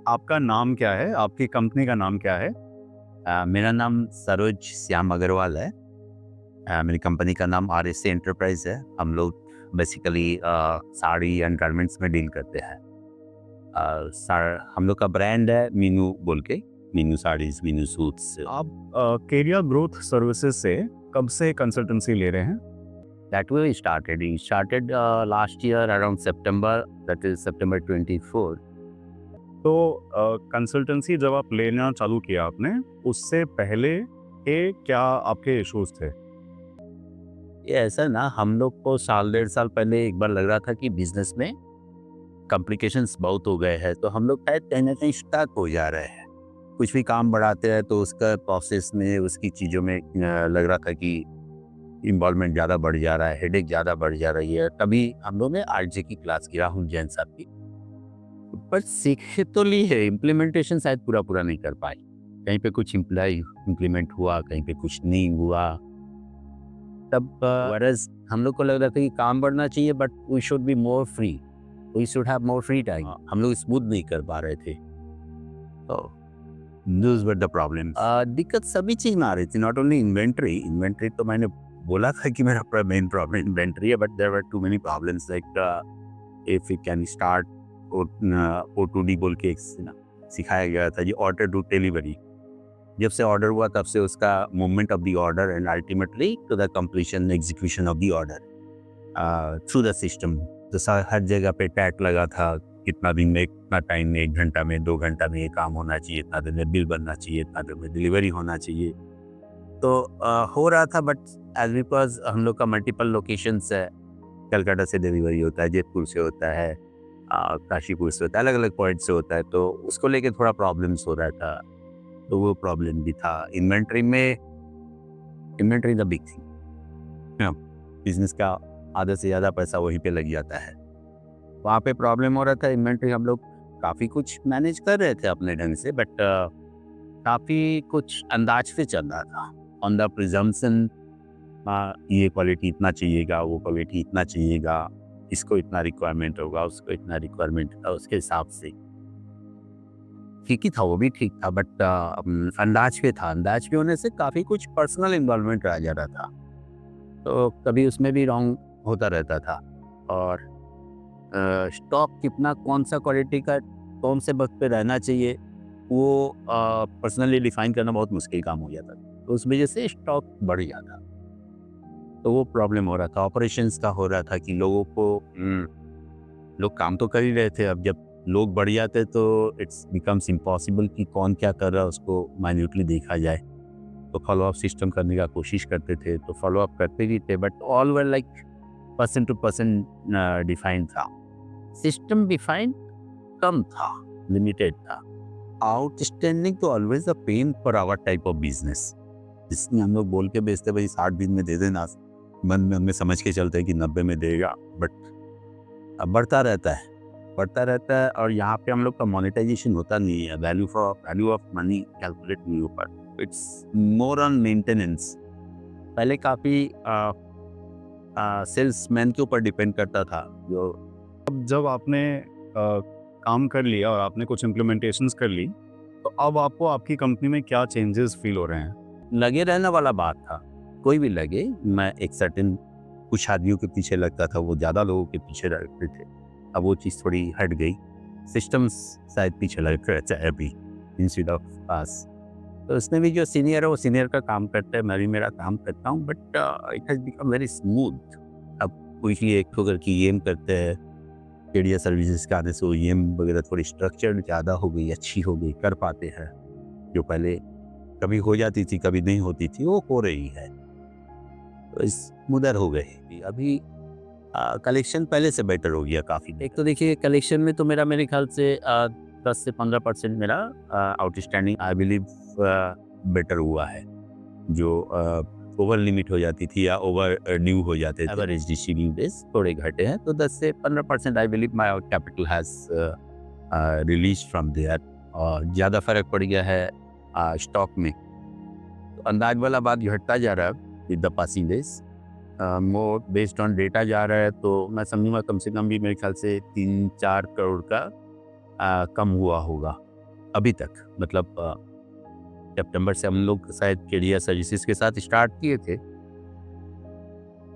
आपका नाम क्या है? आपकी कंपनी का नाम क्या है? मेरा नाम सरोज श्याम अग्रवाल है। मेरी कंपनी का नाम आरएसए एंटरप्राइज है। हम लोग बेसिकली साड़ी एंड गारमेंट्स में डील करते हैं। हम लोग का ब्रांड है मीनू बोल के, मीनू साड़ीज, मीनू सूट्स। आप कैरियर ग्रोथ सर्विसेज से कब से कंसल्टेंसी ले रहे हैं? That way started last year around September, that is September 24। तो कंसल्टेंसी जब आप लेना चालू किया आपने, उससे पहले के क्या आपके इश्यूज थे? ये ऐसा ना, हम लोग को साल डेढ़ साल पहले एक बार लग रहा था कि बिजनेस में कॉम्प्लिकेशंस बहुत हो गए हैं, तो हम लोग शायद कहीं ना कहीं स्टक हो जा रहे हैं। कुछ भी काम बढ़ाते हैं तो उसका प्रोसेस में, उसकी चीज़ों में लग रहा था कि इन्वॉल्वमेंट ज़्यादा बढ़ जा रहा है, हेडेक ज़्यादा बढ़ जा रही है। तभी हम लोग ने आरजे की क्लास की, राहुल जैन साहब की। पर सीखे तो ली है, इम्प्लीमेंटेशन शायद पूरा पूरा नहीं कर पाए। कहीं पे कुछ इम्प्लीमेंट हुआ, कहीं पे कुछ नहीं हुआ। तब वरस हम लोग को लग रहा था कि काम बढ़ना चाहिए, but we should be more free, we should have more free time. हम लोग स्मूथ नहीं कर पा रहे थे। तो Those were the problems. दिक्कत सभी चीज में आ रही थी, नॉट ओनली इन्वेंट्री। इन्वेंट्री तो मैंने बोला था कि मेरा मेन प्रॉब्लम इन्वेंट्री है, but there were too many problems. Like if you can start O2D बोल के एक सिखाया गया था, ये ऑर्डर टू डिलीवरी। जब से ऑर्डर हुआ तब से उसका movement of the order and ultimately to the completion execution of the order through the system. तो हर जगह पे टैग लगा था, कितना दिन में, इतना टाइम में, 1 घंटा में, 2 घंटा में ये काम होना चाहिए, इतना दिन में बिल बनना चाहिए, इतना दिन में डिलीवरी होना चाहिए। तो हो रहा था, बट एज बिकॉज हम लोग का मल्टीपल लोकेशंस है, कलकत्ता से डिलीवरी होता है, जयपुर से होता है, काशीपुर से होता है, अलग अलग पॉइंट से होता है, तो उसको लेके थोड़ा प्रॉब्लम्स हो रहा था। तो वो प्रॉब्लम भी था इन्वेंट्री में। Inventory the big thing, business का आधा से ज़्यादा पैसा वहीं पे लग जाता है। वहाँ पे प्रॉब्लम हो रहा था। इन्वेंट्री हम लोग काफ़ी कुछ मैनेज कर रहे थे अपने ढंग से, बट काफ़ी कुछ अंदाज से चल रहा था, ऑन द प्रिजम्पशन। ये क्वालिटी इतना चाहिएगा, वो क्वालिटी इतना चाहिएगा, इसको इतना रिक्वायरमेंट होगा, उसको इतना रिक्वायरमेंट होगा, उसके हिसाब से ठीक ही था, वो भी ठीक था, बट अंदाज पे था। अंदाज पे होने से काफ़ी कुछ पर्सनल इन्वॉल्वमेंट आ जा रहा था, तो कभी उसमें भी रॉन्ग होता रहता था। और स्टॉक कितना, कौन सा क्वालिटी का, कौन से वक्त पे रहना चाहिए, वो पर्सनली डिफाइन करना बहुत मुश्किल काम हो जाता था। तो उस वजह से स्टॉक बढ़ जाता, तो वो प्रॉब्लम हो रहा था। ऑपरेशंस का हो रहा था कि लोगों को लोग काम तो कर ही रहे थे, अब जब लोग बढ़ जाते तो इट्स बिकम्स इम्पॉसिबल कि कौन क्या कर रहा है उसको माइन्यूटली देखा जाए। तो फॉलो अप सिस्टम करने का कोशिश करते थे, तो फॉलो अप करते भी थे, but all were like person to person defined था। सिस्टम डिफाइंड कम था, लिमिटेड था। आउटस्टैंडिंग तो always a pain for our type of business, जिसमें हम लोग बोल के बेचते भाई 60 दिन में दे देना, मन में हमें समझ के चलते हैं कि 90 में देगा, बट अब बढ़ता रहता है। और यहाँ पे हम लोग का मोनेटाइजेशन होता नहीं है, वैल्यू ऑफ मनी कैलकुलेट नहीं हो पाता, इट्स मोर ऑन मेंटेनेंस। पहले काफ़ी सेल्समैन के ऊपर डिपेंड करता था, जो अब जब आपने काम कर लिया और आपने कुछ इम्प्लीमेंटेशंस कर ली, तो अब आपको आपकी कंपनी में क्या चेंजेस फील हो रहे हैं? लगे रहने वाला बात था। कोई भी लगे, मैं एक सर्टेन कुछ आदमियों के पीछे लगता था, वो ज़्यादा लोगों के पीछे लगते थे। अब वो चीज़ थोड़ी हट गई, सिस्टम्स शायद पीछे लग रहता है अभी इंस्टेड ऑफ पास। तो उसमें भी जो सीनियर है वो सीनियर का काम करता है, मैं भी मेरा काम करता हूँ, but it has become very smooth. अब कोई ही एक ठो करके ईएम करते हैं, मीडिया सर्विसेज के आने से वो ईएम वगैरह थोड़ी स्ट्रक्चर्ड ज़्यादा हो गई, अच्छी हो गई, कर पाते हैं। जो पहले कभी हो जाती थी, कभी नहीं होती थी, वो हो रही है, तो स्मूदर हो गई। अभी कलेक्शन पहले से बेटर हो गया काफ़ी। एक तो देखिए, कलेक्शन में तो मेरे ख्याल से 10 से 15% मेरा आउटस्टैंडिंग आई बिलीव बेटर हुआ है। जो ओवर लिमिट हो जाती थी या ओवर ड्यू हो जाते थे, एवरेज डिस्ट्रीब्यूट डेज थोड़े घटे हैं, तो 10 से 15% I believe my capital has release from there. और ज़्यादा फर्क पड़ गया है स्टॉक में, तो अंदाज वाला बात घटता जा रहा है with the passing days. More based on data जा रहा है, तो मैं समझूंगा कम से कम भी मेरे ख्याल से 3-4 करोड़ का कम हुआ होगा अभी तक मतलब सितंबर से हम लोग शायद केडिया सर्विसेज के साथ स्टार्ट किए थे।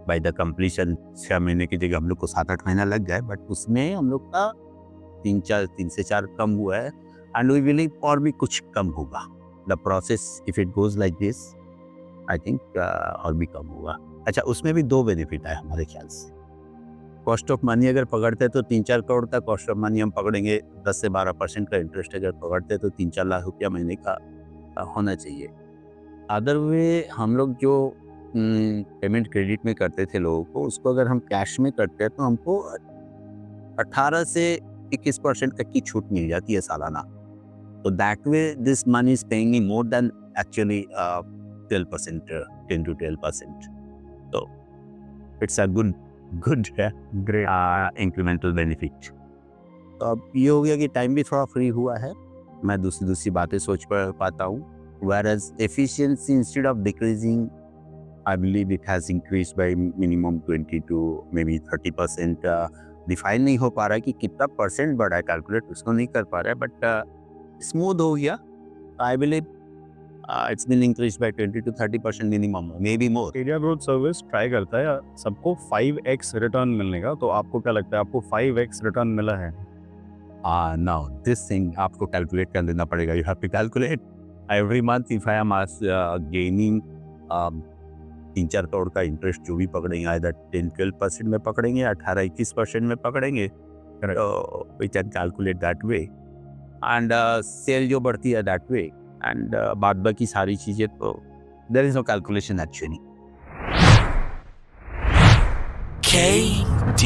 बाय द कंप्लीशन 6 महीने की जगह हम लोग को 7-8 महीना लग गए, बट उसमें हम लोग का 3 से 4 कम हुआ है एंड वी बिलीव और भी कुछ कम होगा। The process if it goes like this I think और भी कम होगा। अच्छा, उसमें भी 2 बेनिफिट है हमारे ख्याल से। कॉस्ट ऑफ मनी अगर पकड़ते हैं तो 3-4 करोड़ का कॉस्ट ऑफ मनी हम पकड़ेंगे, 10 से 12% का इंटरेस्ट अगर पकड़ते हैं तो 3-4 लाख रुपया महीने का होना चाहिए। अदर वे हम लोग जो पेमेंट क्रेडिट में करते थे लोगों को, उसको अगर हम कैश में करते हैं तो हमको 18 से 21% तक की छूट मिल जाती है सालाना। तो that way this money is paying more than actually 12%, 10 to 12%. तो it's a good great. Incremental benefit. तो अब ये हो गया कि टाइम भी थोड़ा फ्री हुआ है, मैं दूसरी बातें सोच पाता हूँ। Whereas efficiency instead of decreasing, I believe it has increased by minimum 20 to maybe 30%. Define नहीं हो पा रहा है कि कितना परसेंट बढ़ा है, कैलकुलेट उसको नहीं कर पा रहा है, बट स्मूथ हो गया। I believe it's been increase by 20 to 30% minimum, maybe more. Area growth service ट्राई करता है सबको 5x रिटर्न मिलने का, तो आपको क्या लगता है आपको 5x रिटर्न मिला है? नाउ दिस थिंग आपको कैलकुलेट कर लेना पड़ेगा। You have to calculate every month if I am gaining 3-4 crore का इंटरेस्ट जो भी पकड़ेंगे, आइदर 10-12% में पकड़ेंगे, 18-21% में पकड़ेंगे, तो we can calculate that way and sell जो बढ़ती है दैट वे एंड बाद बाकी सारी चीज़ें तो there is no calculation actually. KD